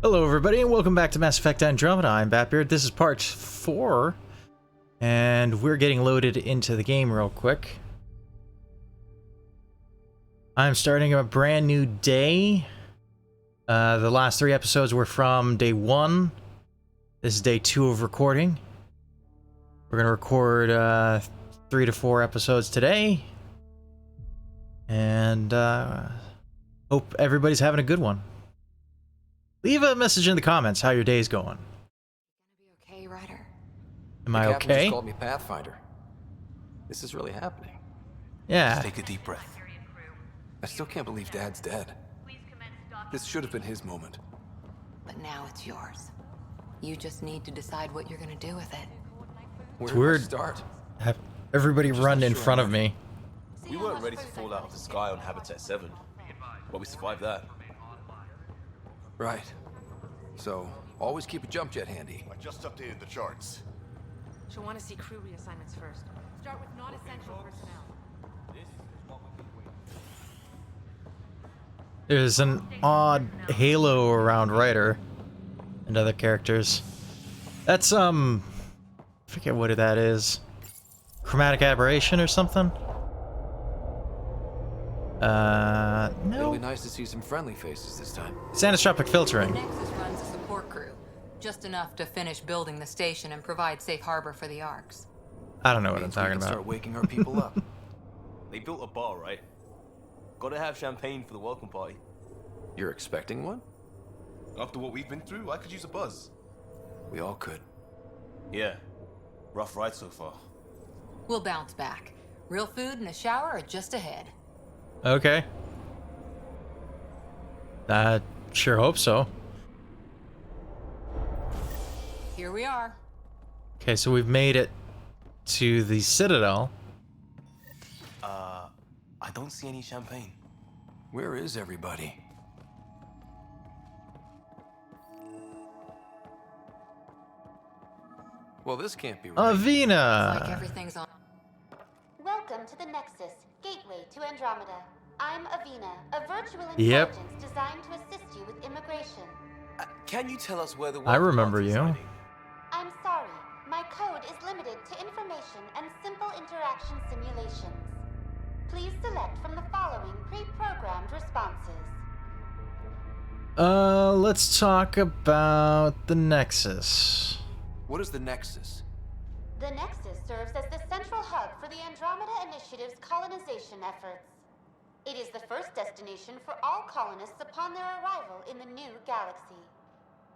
Hello everybody and welcome back to Mass Effect Andromeda. I'm Batbeard. This is part 4 and we're getting loaded into the game real quick. I'm starting a brand new day. The last 3 episodes were from day 1. This is day 2 of recording. We're gonna record 3 to 4 episodes today. And hope everybody's having a good one. Leave a message in the comments how your day's going. Gonna be okay, Ryder? Am I The captain okay? just called me Pathfinder. This is really happening. Yeah. Just take a deep breath. I still can't believe Dad's dead. This should have been his moment. But now it's yours. You just need to decide what you're gonna do with it. Where It's do I weird. start? Have everybody run in front of me. We weren't ready to fall out of the sky on Habitat 7, but we survived that. Right. So, always keep a jump jet handy. I just updated the charts. She'll want to see crew reassignments first. Start with non-essential personnel. There's an odd halo around Ryder and other characters. That's, I forget what that is. Chromatic aberration or something? It'll be No. nice to see some friendly faces this time. It's anisotropic The filtering. Nexus runs a support crew. Just enough to finish building the station and provide safe harbor for the Arks. I don't know what I'm Means we talking can about. start waking our people up. They built a bar, right? Gotta have champagne for the welcome party. You're expecting one? After what we've been through, I could use a buzz. We all could. Yeah. Rough ride so far. We'll bounce back. Real food and a shower are just ahead. Okay. I sure hope so. Here we are. Okay, so we've made it to the Citadel. I don't see any champagne. Where is everybody? Well, this can't be right. Like Avina! everything's on. Welcome to the Nexus, gateway to Andromeda. I'm Avina, a virtual Yep. intelligence designed to assist you with immigration. Can you tell us where the I remember welcome party's you. hiding? I'm sorry, my code is limited to information and simple interaction simulations. Please select from the following pre-programmed responses. Let's talk about the Nexus. What is the Nexus? The Nexus serves as the central hub for the Andromeda Initiative's colonization efforts. It is the first destination for all colonists upon their arrival in the new galaxy.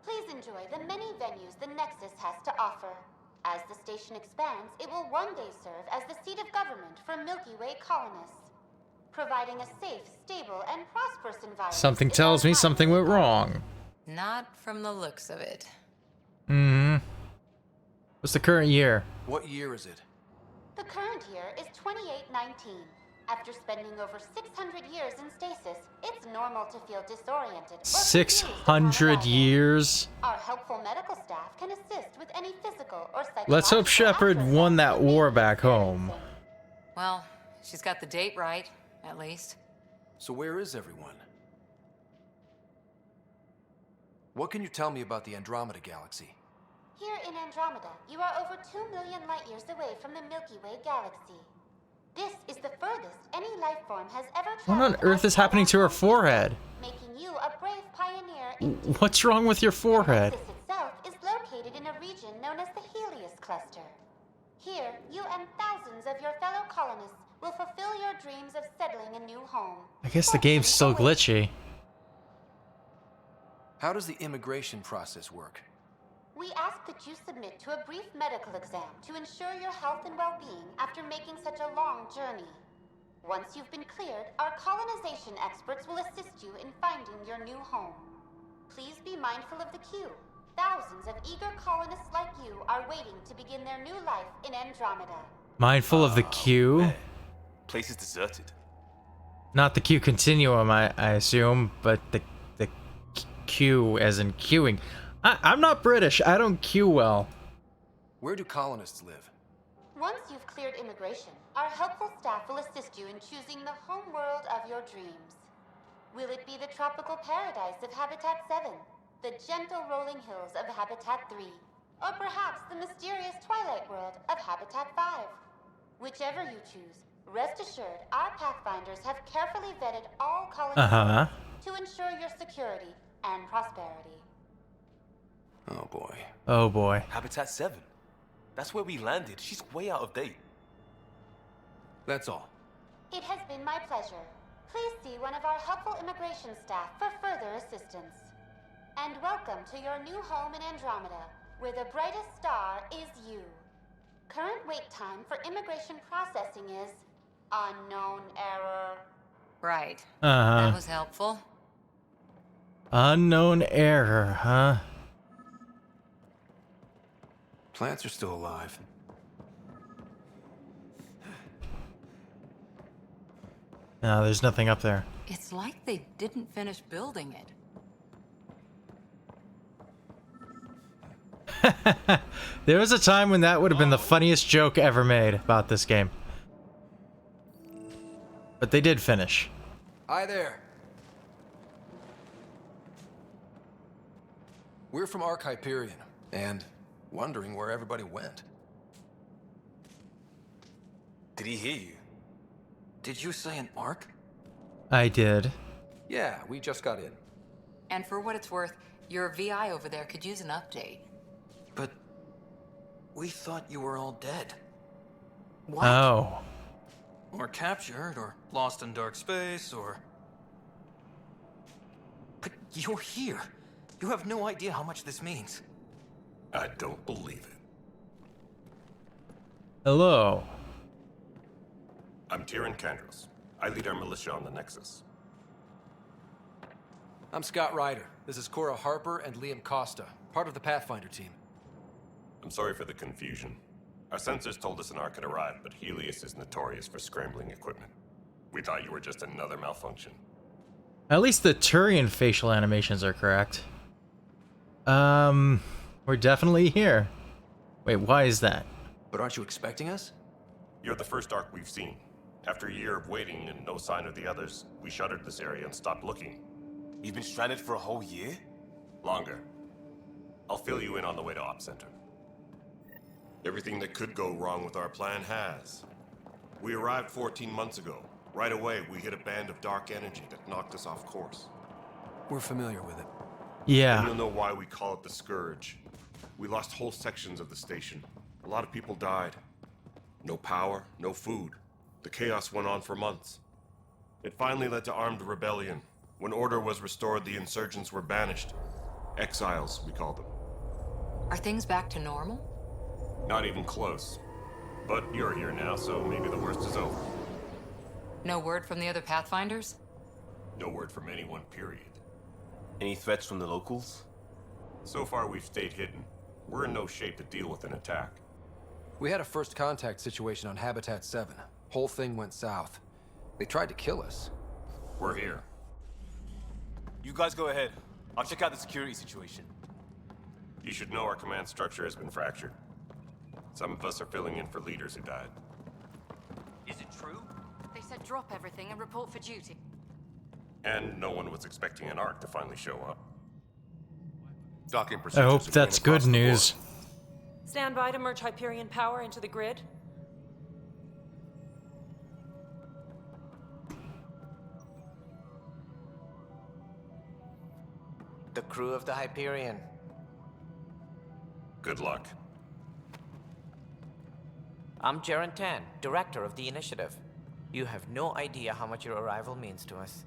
Please enjoy the many venues the Nexus has to offer. As the station expands, it will one day serve as the seat of government for Milky Way colonists, providing a safe, stable, and prosperous environment. Something is tells our me something primary went wrong. Not from the looks of it. What's the current year? What year is it? The current year is 2819. After spending over 600 years in stasis, it's normal to feel disoriented. or confused upon 600 arrival. years? Our helpful medical staff can assist with any physical or psychological. Let's hope Shepard won that aspects war you may be back home. experiencing. Well, she's got the date right, at least. So where is everyone? What can you tell me about the Andromeda galaxy? Here in Andromeda, you are over 2 million light years away from the Milky Way galaxy. This is the furthest any life form has ever What on traveled earth is outside happening to our her forehead? making you a brave pioneer in What's wrong with your forehead? The Nexus itself is located in a region known as the Helios Cluster. Here, you and thousands of your fellow colonists will fulfill your dreams of settling a new home. I guess the game's still glitchy. How does the immigration process work? We ask that you submit to a brief medical exam to ensure your health and well-being after making such a long journey. Once you've been cleared, our colonization experts will assist you in finding your new home. Please be mindful of the queue. Thousands of eager colonists like you are waiting to begin their new life in Andromeda. Mindful of the queue? Man, place is deserted. Not the queue continuum, I assume, but the queue as in queuing. I'm not British. I don't queue well. Where do colonists live? Once you've cleared immigration, our helpful staff will assist you in choosing the home world of your dreams. Will it be the tropical paradise of Habitat 7? the gentle rolling hills of Habitat 3, or perhaps the mysterious twilight world of Habitat 5. Whichever you choose, rest assured our Pathfinders have carefully vetted all colony to ensure your security and prosperity. Oh boy. Oh boy. Habitat 7. That's where we landed. She's way out of date. That's all. It has been my pleasure. Please see one of our helpful immigration staff for further assistance. And welcome to your new home in Andromeda, where the brightest star is you. Current wait time for immigration processing is unknown error. Right. Uh-huh. That was helpful. Unknown error, huh? Plants are still alive. No, there's nothing up there. It's like they didn't finish building it. There was a time when that would have been the funniest joke ever made about this game. But they did finish. Hi there. We're from Ark Hyperion, and wondering where everybody went. Did he hear you? Did you say an Ark? I did. Yeah, we just got in. And for what it's worth, your VI over there could use an update. But we thought you were all dead. What? Oh. Or captured, or lost in dark space, or... But you're here. You have no idea how much this means. I don't believe it. Hello. I'm Tyrion Candros. I lead our militia on the Nexus. I'm Scott Ryder. This is Cora Harper and Liam Costa, part of the Pathfinder team. I'm sorry for the confusion. Our sensors told us an Ark had arrived, but Helios is notorious for scrambling equipment. We thought you were just another malfunction. At least the Turian facial animations are correct. We're definitely here. Wait, why is that? But aren't you expecting us? You're the first Ark we've seen. After a year of waiting and no sign of the others, we shuttered this area and stopped looking. You've been stranded for a whole year? Longer. I'll fill you in on the way to Op Center. Everything that could go wrong with our plan has. We arrived 14 months ago. Right away, we hit a band of dark energy that knocked us off course. We're familiar with it. And Yeah. you'll know why we call it the Scourge. We lost whole sections of the station. A lot of people died. No power, no food. The chaos went on for months. It finally led to armed rebellion. When order was restored, the insurgents were banished. Exiles, we call them. Are things back to normal? Not even close. But you're here now, so maybe the worst is over. No word from the other Pathfinders? No word from anyone, period. Any threats from the locals? So far, we've stayed hidden. We're in no shape to deal with an attack. We had a first contact situation on Habitat 7. Whole thing went south. They tried to kill us. We're here. You guys go ahead. I'll check out the security situation. You should know our command structure has been fractured. Some of us are filling in for leaders who died. Is it true? They said drop everything and report for duty. And no one was expecting an Ark to finally show up. Docking I procedures hope are that's going across good the board. news. Stand by to merge Hyperion power into the grid. The crew of the Hyperion. Good luck. I'm Jaren Tan, director of the initiative. You have no idea how much your arrival means to us.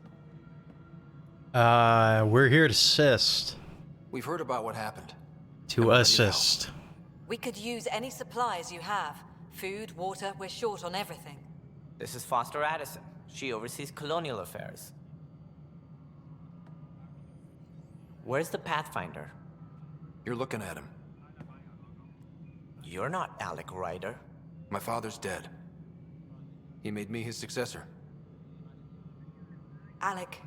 We're here to assist. We've heard about what happened. To assist. We could use any supplies you have. Food, water, we're short on everything. This is Foster Addison. She oversees colonial affairs. Where's the Pathfinder? You're looking at him. You're not Alec Ryder. My father's dead. He made me his successor. Alec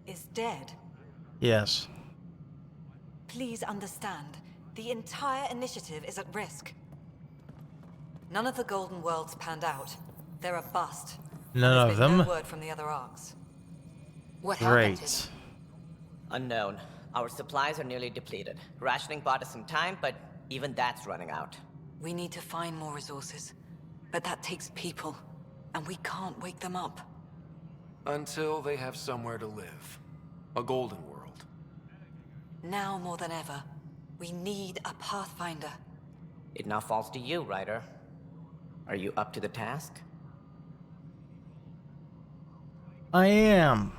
is dead. Yes. Please understand, the entire initiative is at risk. None of the Golden Worlds panned out. They're a bust. None of There's been them? no word from the other arcs. What happened to Great. them? Unknown. Our supplies are nearly depleted. Rationing bought us some time, but even that's running out. We need to find more resources, but that takes people, and we can't wake them up. Until they have somewhere to live. A golden world. Now more than ever, we need a Pathfinder. It now falls to you, Ryder. Are you up to the task? I am.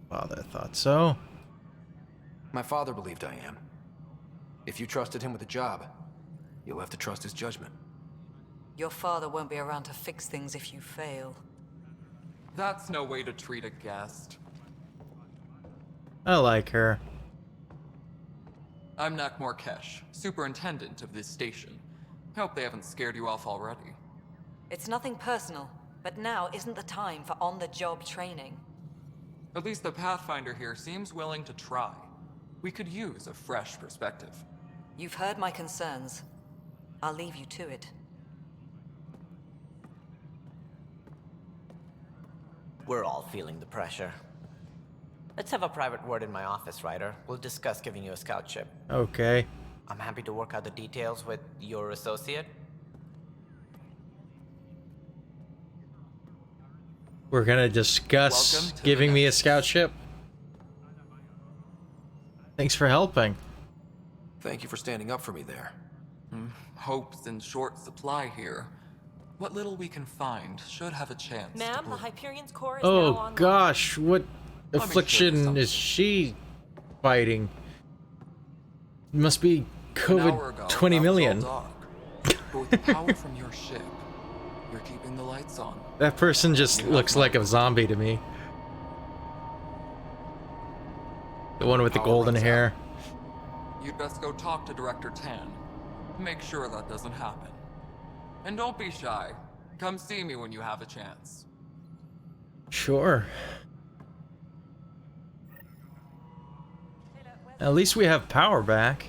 Father thought so. My father believed I am. If you trusted him with a job, you'll have to trust his judgment. Your father won't be around to fix things if you fail. That's no way to treat a guest. I like her. I'm Nakmor Kesh, superintendent of this station. Hope they haven't scared you off already. It's nothing personal, but now isn't the time for on-the-job training. At least the Pathfinder here seems willing to try. We could use a fresh perspective. You've heard my concerns. I'll leave you to it. We're all feeling the pressure. Let's have a private word in my office, Ryder. We'll discuss giving you a scout ship. Okay. I'm happy to work out the details with your associate. We're gonna Welcome discuss to giving the me a next- scout ship. Thanks for helping. Thank you for standing up for me there. Hope's in short supply here. What little we can find should have a chance to Ma'am, the bloom. Hyperion's core is now online. Oh gosh, what Let me show you affliction something. is she fighting? Must be An hour ago, COVID 20 that was million. all dark. But with the power from your ship, you're keeping the lights on. That person just You have looks like a mine. zombie to me. The one with the Power golden runs hair. You'd best go talk to Director Tan. Make sure that doesn't happen. And don't be shy. Come see me when you have a chance. Sure. At least we have power back.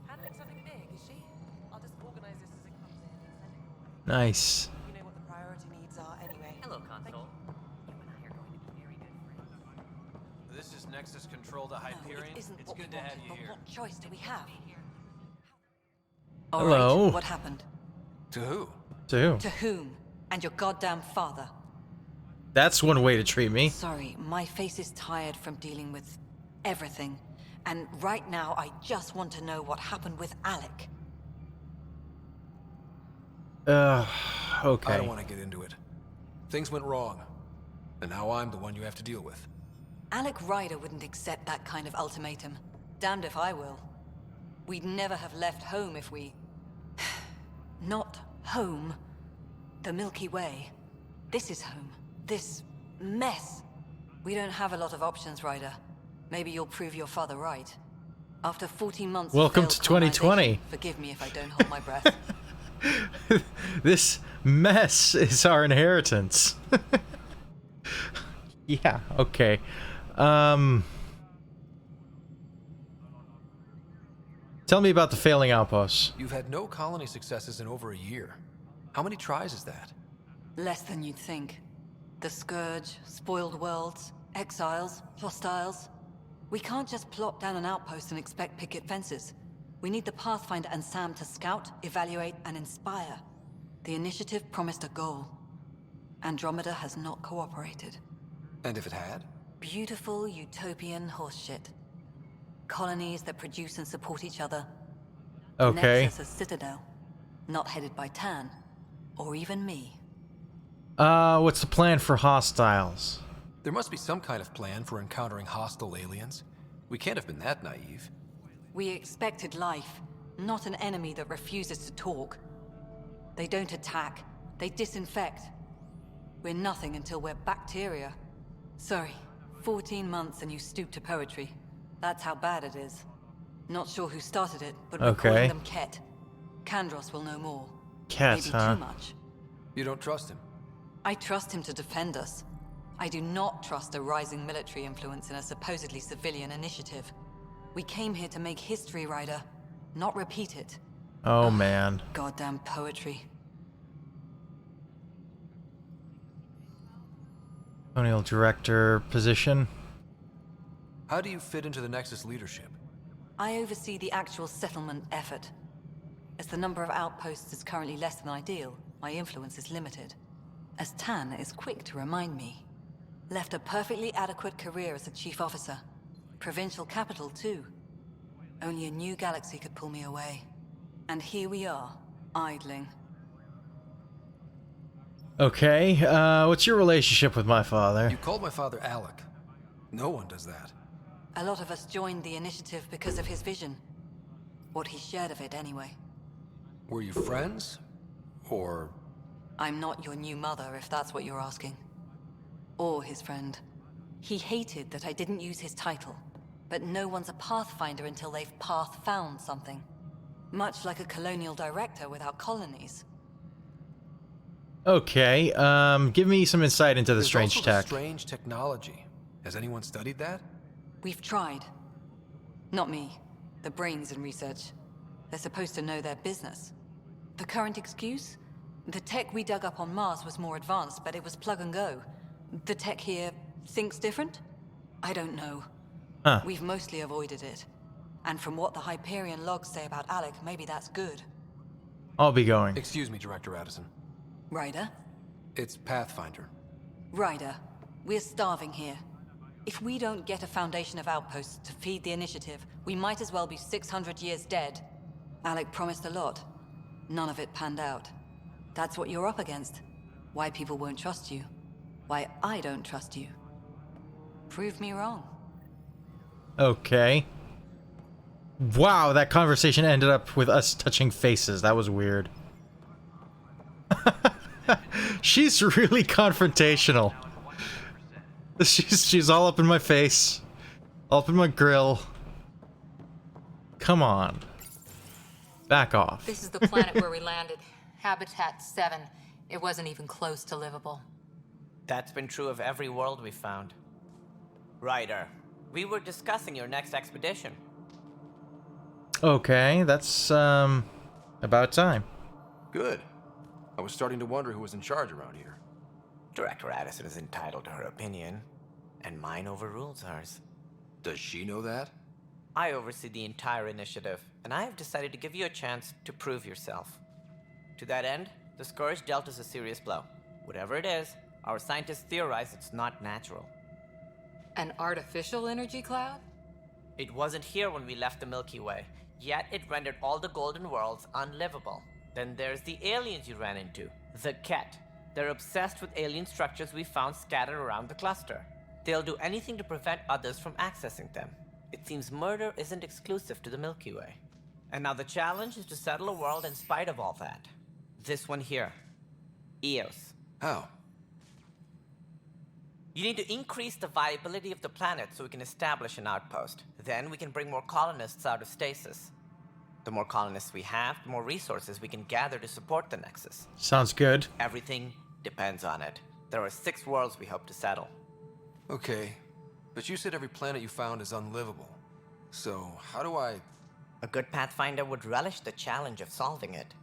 Handling something big, is she? I'll just organize this as it comes in and send it your way. Nice. You know what the priority needs are anyway. Hello, Console. You and I are going to be very good friends. This is Nexus Control to No, Hyperion. it isn't It's what we good to have wanted, you but here. what choice do we have? Hello. Alright, what happened? To who? Too. To whom? And your goddamn father. That's one way to treat me. Sorry, my face is tired from dealing with everything. And right now, I just want to know what happened with Alec. Okay. I don't want to get into it. Things went wrong. And now I'm the one you have to deal with. Alec Ryder wouldn't accept that kind of ultimatum. Damned if I will. We'd never have left home if we... Not home. The Milky Way. This is home. This mess. We don't have a lot of options, Ryder. Maybe you'll prove your father right. After 14 months of Welcome failed to 2020. colonization, forgive me if I don't hold my breath. This mess is our inheritance. Yeah, okay. Tell me about the failing outposts. You've had no colony successes in over a year. How many tries is that? Less than you'd think. The Scourge, spoiled worlds, exiles, hostiles. We can't just plop down an outpost and expect picket fences. We need the Pathfinder and Sam to scout, evaluate, and inspire. The initiative promised a goal. Andromeda has not cooperated. And if it had? Beautiful utopian horseshit. Colonies that produce and support each other. Okay. Nexus a citadel. Not headed by Tan. Or even me. What's the plan for hostiles? There must be some kind of plan for encountering hostile aliens. We can't have been that naive. We expected life, not an enemy that refuses to talk. They don't attack, they disinfect. We're nothing until we're bacteria. Sorry, 14 months and you stoop to poetry. That's how bad it is. Not sure who started it, but we're Okay. calling them Ket. Kandros will know more. Cats, Maybe huh? too much. You don't trust him? I trust him to defend us. I do not trust a rising military influence in a supposedly civilian initiative. We came here to make history, Ryder, not repeat it. Oh man. Goddamn poetry. Colonial Director position. How do you fit into the Nexus leadership? I oversee the actual settlement effort. As the number of outposts is currently less than ideal, my influence is limited. As Tan is quick to remind me. Left a perfectly adequate career as a chief officer. Provincial capital, too. Only a new galaxy could pull me away. And here we are, idling. Okay, what's your relationship with my father? You called my father Alec. No one does that. A lot of us joined the initiative because of his vision. What he shared of it, anyway. Were you friends? Or... I'm not your new mother, if that's what you're asking. Or his friend. He hated that I didn't use his title. But no one's a Pathfinder until they've path-found something. Much like a colonial director without colonies. Okay, give me some insight into the There's strange also the tech. strange technology. Has anyone studied that? We've tried. Not me. The brains in research. They're supposed to know their business. The current excuse? The tech we dug up on Mars was more advanced, but it was plug and go. The tech here thinks different? I don't know. Huh. We've mostly avoided it. And from what the Hyperion logs say about Alec, maybe that's good. I'll be going. Excuse me, Director Addison. Ryder? It's Pathfinder. Ryder, we're starving here. If we don't get a foundation of outposts to feed the initiative, we might as well be 600 years dead. Alec promised a lot. None of it panned out. That's what you're up against. Why people won't trust you. Why I don't trust you. Prove me wrong. Okay. Wow, that conversation ended up with us touching faces. That was weird. She's really confrontational. She's all up in my face. All up in my grill. Come on. Back off. This is the planet where we landed. Habitat 7. It wasn't even close to livable. That's been true of every world we found. Ryder, we were discussing your next expedition. Okay, that's, about time. Good. I was starting to wonder who was in charge around here. Director Addison is entitled to her opinion, and mine overrules hers. Does she know that? I oversee the entire initiative, and I have decided to give you a chance to prove yourself. To that end, the Scourge dealt us a serious blow. Whatever it is, our scientists theorize it's not natural. An artificial energy cloud? It wasn't here when we left the Milky Way, yet it rendered all the Golden Worlds unlivable. Then there's the aliens you ran into, the Ket. They're obsessed with alien structures we found scattered around the cluster. They'll do anything to prevent others from accessing them. It seems murder isn't exclusive to the Milky Way. And now the challenge is to settle a world in spite of all that. This one here. Eos. How? You need to increase the viability of the planet so we can establish an outpost. Then we can bring more colonists out of stasis. The more colonists we have, the more resources we can gather to support the Nexus. Sounds good. Everything depends on it. There are 6 worlds we hope to settle. Okay, but you said every planet you found is unlivable. So, how do I... A good Pathfinder would relish the challenge of solving it.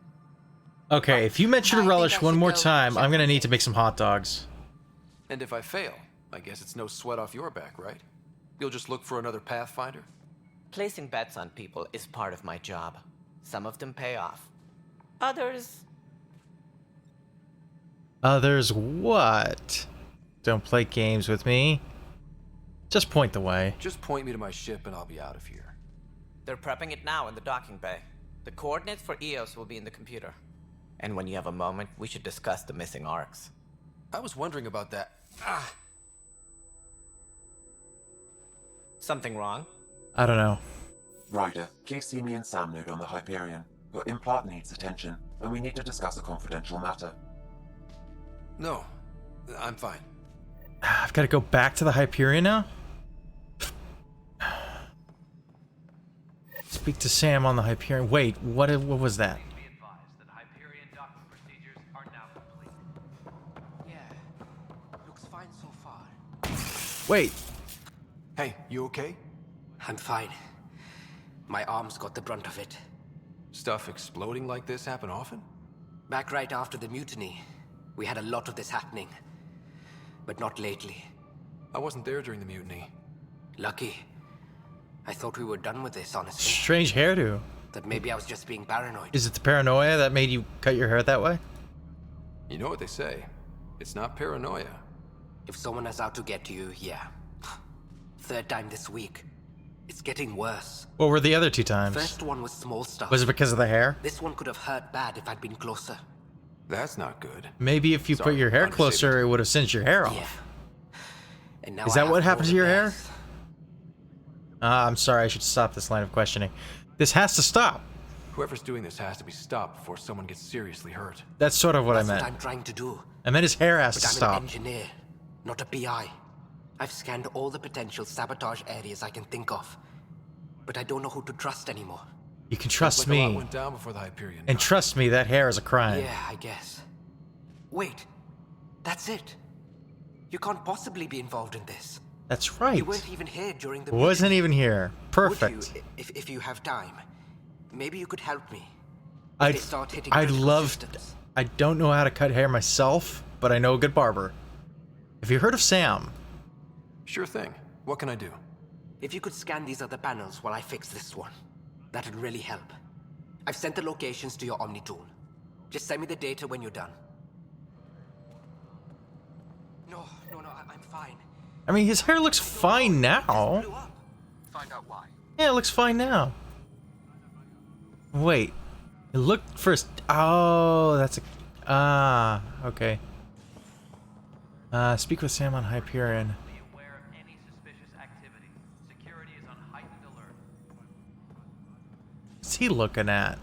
Okay, if you mention I think relish I one should more go time, check I'm gonna the need to make some hot dogs. And if I fail, I guess it's no sweat off your back, right? You'll just look for another Pathfinder? Placing bets on people is part of my job. Some of them pay off. Others... Others what? Don't play games with me. Just point the way. Just point me to my ship and I'll be out of here. They're prepping it now in the docking bay. The coordinates for Eos will be in the computer. And when you have a moment, we should discuss the missing arcs. I was wondering about that. Ah! Something wrong? I don't know. Ryder, please see me and Sam Node on the Hyperion. Your implant needs attention, and we need to discuss a confidential matter. No, I'm fine. I've got to go back to the Hyperion now? Speak to Sam on the Hyperion. Wait, what was that? Looks fine so far. Wait. Hey, you okay? I'm fine. My arms got the brunt of it. Stuff exploding like this happen often? Back right after the mutiny, we had a lot of this happening. but not lately. I wasn't there during the mutiny. Lucky. I thought we were done with this, honestly. Strange hairdo. That maybe I was just being paranoid. Is it the paranoia that made you cut your hair that way? You know what they say. It's not paranoia. If someone is out to get you, yeah. Third time this week. It's getting worse. What were the other 2 times? First one was small stuff. Was it because of the hair? This one could have hurt bad if I'd been closer. That's not good. Maybe if you put your hair closer, it would have singed your hair off. Yeah. And now Is that what happened to your hair? I'm sorry, I should stop this line of questioning. This has to stop. Whoever's doing this has to be stopped before someone gets seriously hurt. That's sort of what I meant. That's what I'm trying to do. I meant his hair has But to I'm stop. an engineer, not a PI. I've scanned all the potential sabotage areas I can think of. But I don't know who to trust anymore. You can trust Like a lot me. went down before the Hyperion. And trust me, that hair is a crime. Yeah, I guess. Wait. That's it. You can't possibly be involved in this. That's right. You weren't even here during the Wasn't meeting. even here. Perfect. Would you, if you have time, maybe you could help me. I'd critical love. systems. I don't know how to cut hair myself, but I know a good barber. Have you heard of Sam? Sure thing. What can I do? If you could scan these other panels while I fix this one, that'd really help. I've sent the locations to your Omni tool. Just send me the data when you're done. No, I'm fine. I mean, his hair looks fine now. Find out why. Yeah, it looks fine now. Wait. It looked first. Oh, that's a. Okay. Speak with Sam on Hyperion. What's he looking at?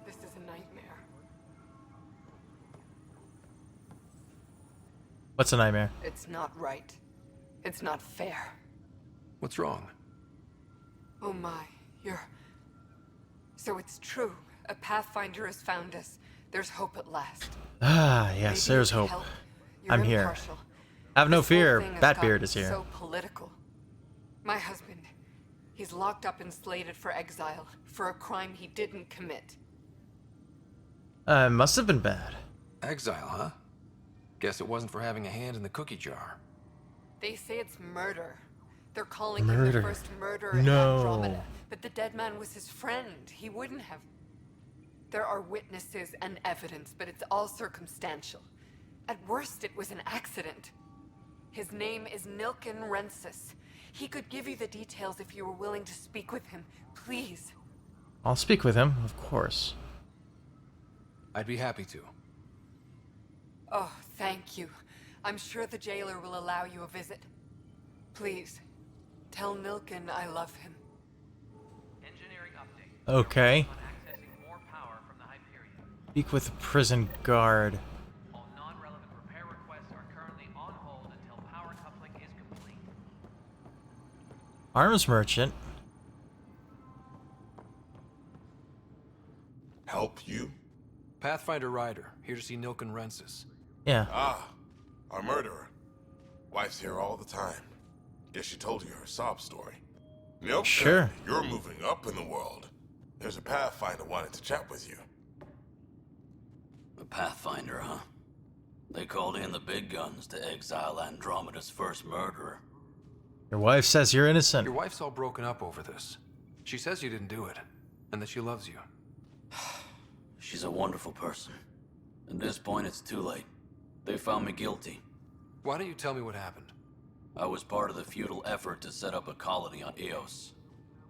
This is a nightmare. What's a nightmare? It's not right. It's not fair. What's wrong? Oh my, you're... So it's true. A Pathfinder has found us. There's hope at last. Ah, yes, Maybe there's you can hope. help. You're I'm here. impartial. Have no This whole fear. thing has Batbeard gotten is here. So political. My husband, he's locked up and slated for exile for a crime he didn't commit. Must have been bad. Exile, huh? Guess it wasn't for having a hand in the cookie jar. They say it's murder. They're calling him the Murder. first murderer in No. Andromeda. But the dead man was his friend. He wouldn't have. There are witnesses and evidence, but it's all circumstantial. At worst, it was an accident. His name is Nilken Rensis. He could give you the details if you were willing to speak with him. Please. I'll speak with him, of course. I'd be happy to. Oh, thank you. I'm sure the jailer will allow you a visit. Please, tell Nilken I love him. Engineering update. Okay. On accessing more power from the Hyperion. Speak with the prison guard. All non-relevant repair requests are currently on hold until power coupling is complete. Arms merchant. Help you? Pathfinder Ryder, here to see Nilken Rensis. Yeah. Ah, our murderer. Wife's here all the time. Guess she told you her sob story. Milk, Sure. You're moving up in the world. There's a Pathfinder wanting to chat with you. A Pathfinder, huh? They called in the big guns to exile Andromeda's first murderer. Your wife says you're innocent. Your wife's all broken up over this. She says you didn't do it, and that she loves you. She's a wonderful person. At this point, it's too late. They found me guilty. Why don't you tell me what happened? I was part of the futile effort to set up a colony on Eos.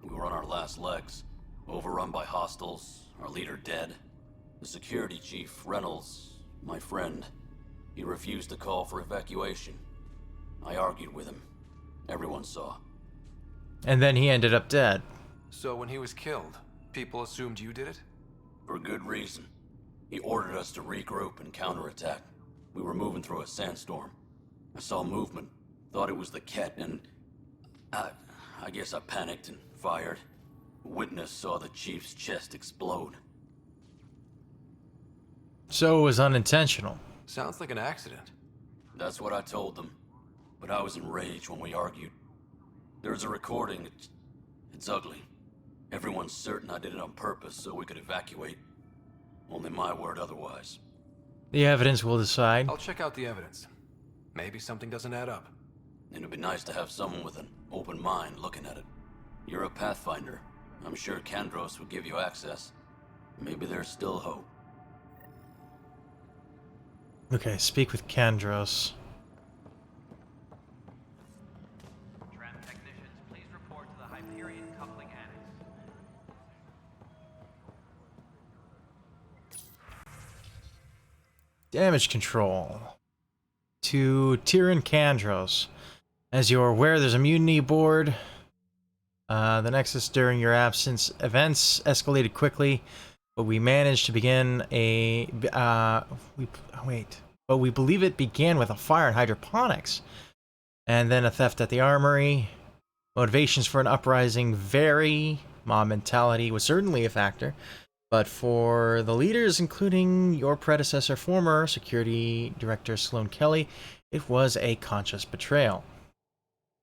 We were on our last legs, overrun by hostiles, our leader dead. The security chief, Reynolds, my friend, he refused to call for evacuation. I argued with him. Everyone saw. And then he ended up dead. So when he was killed, people assumed you did it? For good reason. He ordered us to regroup and counterattack. We were moving through a sandstorm. I saw movement, thought it was the Ket, and I guess I panicked and fired. A witness saw the chief's chest explode. So it was unintentional. Sounds like an accident. That's what I told them, but I was enraged when we argued. There's a recording. It It's ugly. Everyone's certain I did it on purpose so we could evacuate. Only my word otherwise. The evidence will decide. I'll check out the evidence. Maybe something doesn't add up. It'd be nice to have someone with an open mind looking at it. You're a Pathfinder. I'm sure Kandros would give you access. Maybe there's still hope. Okay, speak with Kandros. Tram technicians, please report to the Hyperion coupling annex. Damage control. To Tyrion Kandros. As you're aware, there's a mutiny aboard the Nexus during your absence. Events escalated quickly, but we managed to begin a... But we believe it began with a fire in hydroponics, and then a theft at the armory. Motivations for an uprising vary. Mob mentality was certainly a factor, but for the leaders, including your predecessor, former Security Director Sloan Kelly, it was a conscious betrayal.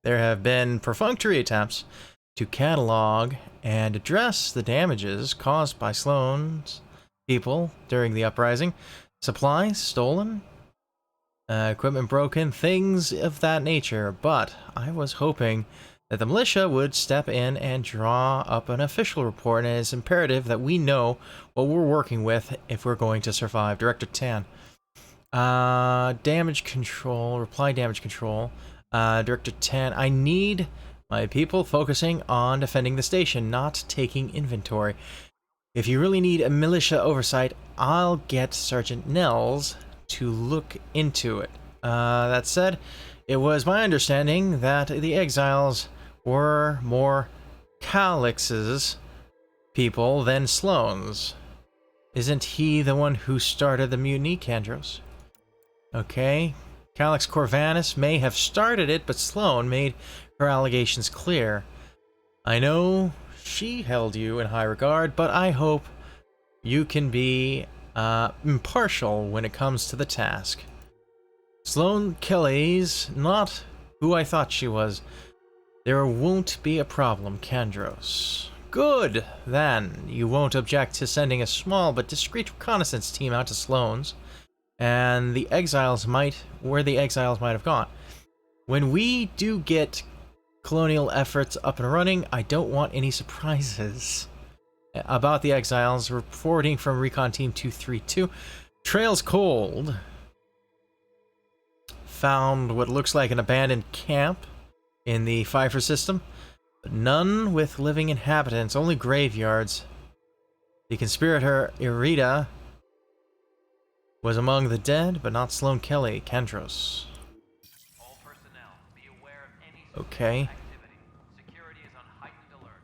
There have been perfunctory attempts to catalog and address the damages caused by Sloan's people during the uprising. Supplies stolen, equipment broken, things of that nature, but I was hoping that the militia would step in and draw up an official report, and it's imperative that we know what we're working with if we're going to survive. Director Tan. Damage control, reply damage control. Director Tan, I need my people focusing on defending the station, not taking inventory. If you really need a militia oversight, I'll get Sergeant Nels to look into it. That said, it was my understanding that the exiles were more Calix's people than Sloane's. Isn't he the one who started the mutiny, Kandros? Okay. Calix Corvanus may have started it, but Sloane made her allegations clear. I know she held you in high regard, but I hope you can be impartial when it comes to the task. Sloane Kelly's not who I thought she was. There won't be a problem, Kandros. Good, then. You won't object to sending a small but discreet reconnaissance team out to Sloane's, and the exiles where the exiles might have gone. When we do get colonial efforts up and running, I don't want any surprises. About the exiles, reporting from Recon Team 232, Trails Cold found what looks like an abandoned camp in the Pfeiffer system, but none with living inhabitants, only graveyards. The conspirator Irida was among the dead, but not Sloane Kelly. Kandros. All personnel, be aware of any Okay. activity. Security is on heightened alert.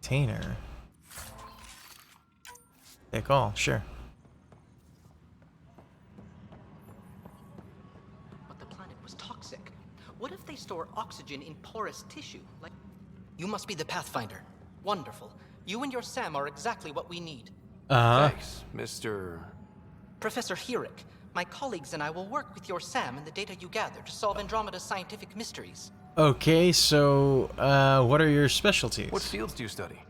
Container. Take all, sure. But the planet was toxic. What if they store oxygen in porous tissue? Like, you must be the Pathfinder. Wonderful. You and your Sam are exactly what we need. Thanks, Mr. Professor Herrick, my colleagues and I will work with your Sam and the data you gather to solve Andromeda's scientific mysteries. Okay, so, what are your specialties? What fields do you study?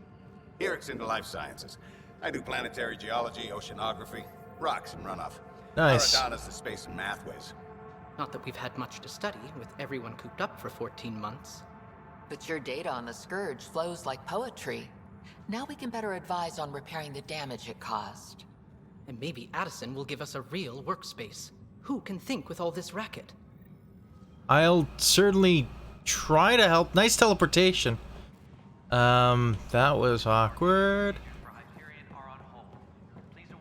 Herrick's into life sciences. I do planetary geology, oceanography, rocks and runoff. Nice. Aradana's the space and mathways. Not that we've had much to study, with everyone cooped up for 14 months. But your data on the Scourge flows like poetry. Now we can better advise on repairing the damage it caused. And maybe Addison will give us a real workspace. Who can think with all this racket? I'll certainly try to help. Nice teleportation. That was awkward.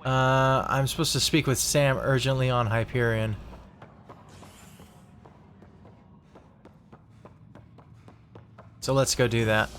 I'm supposed to speak with Sam urgently on Hyperion. So let's go do that.